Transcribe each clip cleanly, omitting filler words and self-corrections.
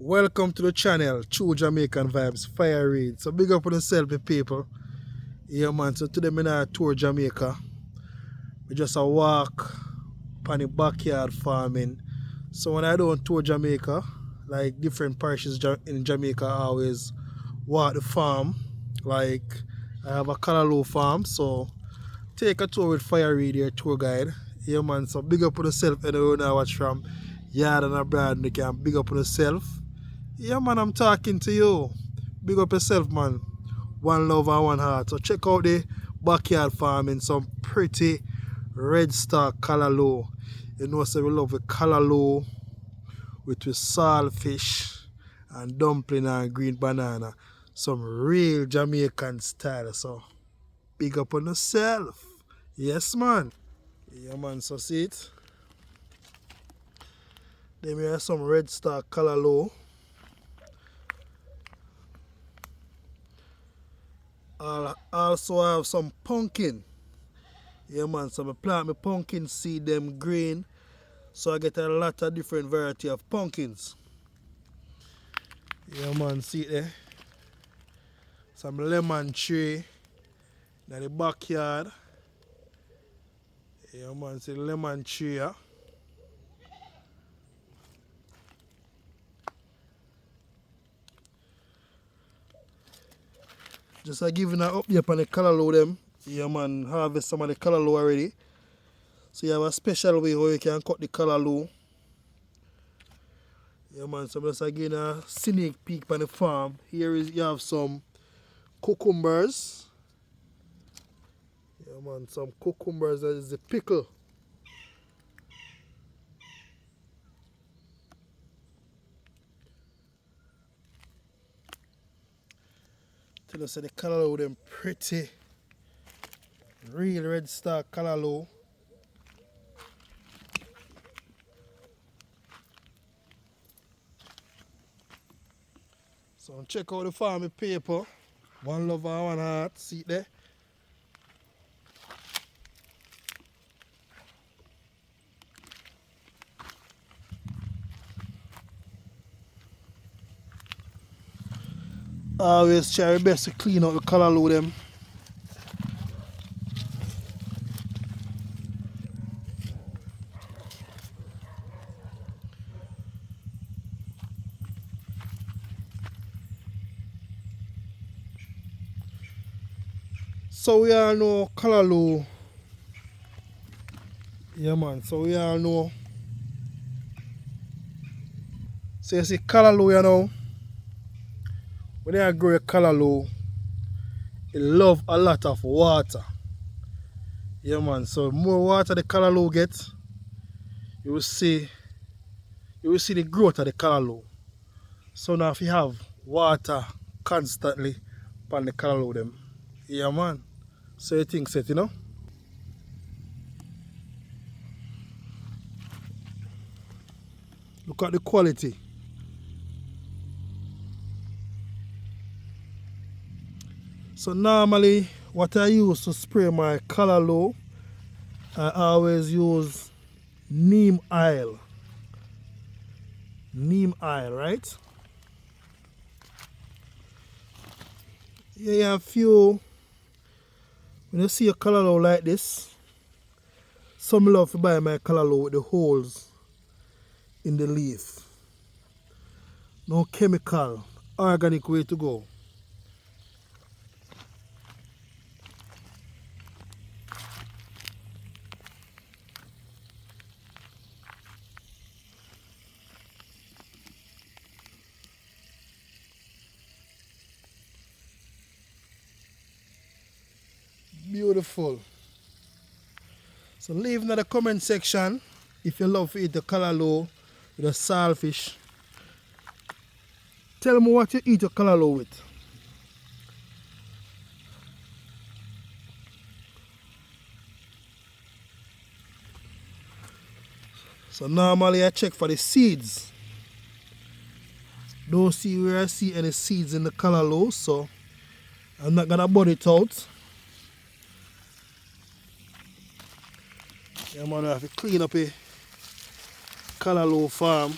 Welcome to the channel, True Jamaican Vibes, Fire Reid. So big up on yourself, people. Yeah, man. So today, I'm going to tour Jamaica. We just a walk on the backyard farming. So when I don't tour Jamaica, like different parishes in Jamaica, I always walk the farm. Like I have a Callaloo farm, so take a tour with Fire Reid, your tour guide. Yeah, man. So big up on yourself, anyone I watch from yard and abroad, and you can big up on yourself. Yeah, man, I'm talking to you. Big up yourself, man. One love and one heart. So check out the backyard farming. Some pretty red star callaloo. You know, so we love the callaloo with saltfish and dumpling and green banana. Some real Jamaican style. So big up on yourself. Yes, man. Yeah, man. So see it. Then we have some red star callaloo. I also have some pumpkin. Yeah, man, so I plant my pumpkin seed them green, so I get a lot of different variety of pumpkins. Yeah, man, see it there. Some lemon tree in the backyard. Yeah, man, see the lemon tree. Yeah. Just giving an update on the callaloo them. Yeah, man, harvest some of the callaloo already. So you have a special way how you can cut the callaloo. Yeah, man, so I'm just giving a sneak peek on the farm. Here is you have some cucumbers. Yeah, man, some cucumbers. That is the pickle. Tell us the callaloo them pretty. Real red star callaloo. So check out the farming paper. One love and one heart. See it there. Always try your best to clean out the callaloo them. So we all know callaloo. Yeah, man. So we all know. So you see callaloo, you know. When you grow a callaloo, it love a lot of water. Yeah, man. So more water the callaloo gets, you will see the growth of the callaloo. So now if you have water constantly upon the callaloo them, yeah, man. So you think set, you know. Look at the quality. So normally what I use to spray my callaloo, I always use neem oil. Neem oil, right? Yeah, you have few. When you see a callaloo like this, some love to buy my callaloo with the holes in the leaf. No chemical, organic way to go. Beautiful. So leave in the comment section if you love to eat the callaloo with a saltfish. Tell me what you eat your callaloo with. So normally I check for the seeds. Don't see where I see any seeds in the callaloo, so I'm not gonna burn it out. Yeah, man, I have to clean up a callaloo farm.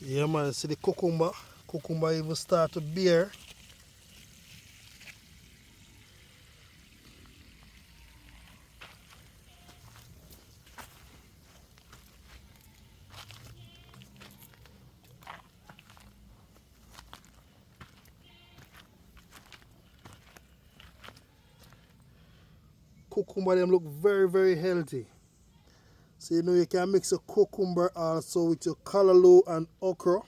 Yeah man, see the cucumber. Cucumber even start to bear. Cucumber them look very healthy. So you know you can mix a cucumber also with your callaloo and okra.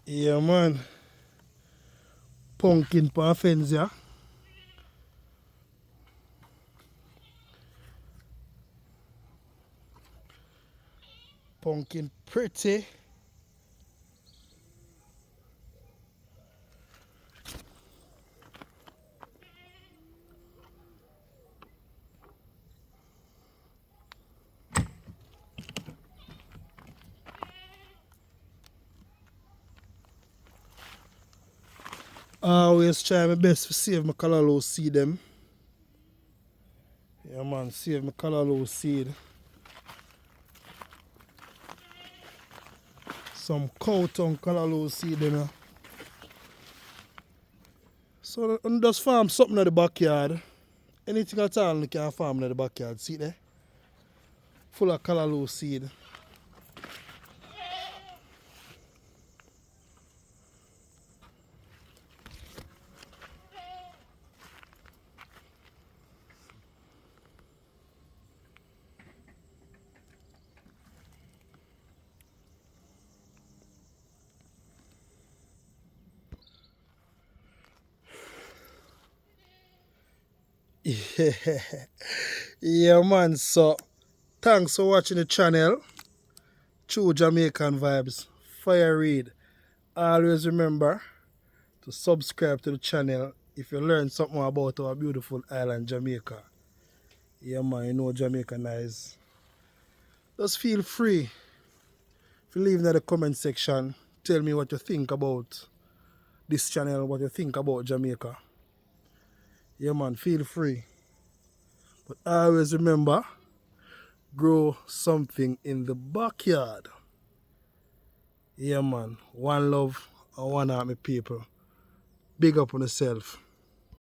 Yeah man. Pumpkin pan fence, yeah. Pumpkin pretty. I always try my best to save my callaloo seed them. Yeah man, save my callaloo seed. Some cow tongue callaloo seed them. So I just farm something in the backyard. Anything at all you can farm in the backyard. See there? Full of callaloo seed. Yeah. Yeah man, so thanks for watching the channel. True Jamaican Vibes. Fire Reid. Always remember to subscribe to the channel if you learn something about our beautiful island Jamaica. Yeah man, you know Jamaica nice. Just feel free if you leave in the comment section. Tell me what you think about this channel, what you think about Jamaica. Yeah man, feel free. But always remember, grow something in the backyard. Yeah man, one love and one heart my people. Big up on yourself.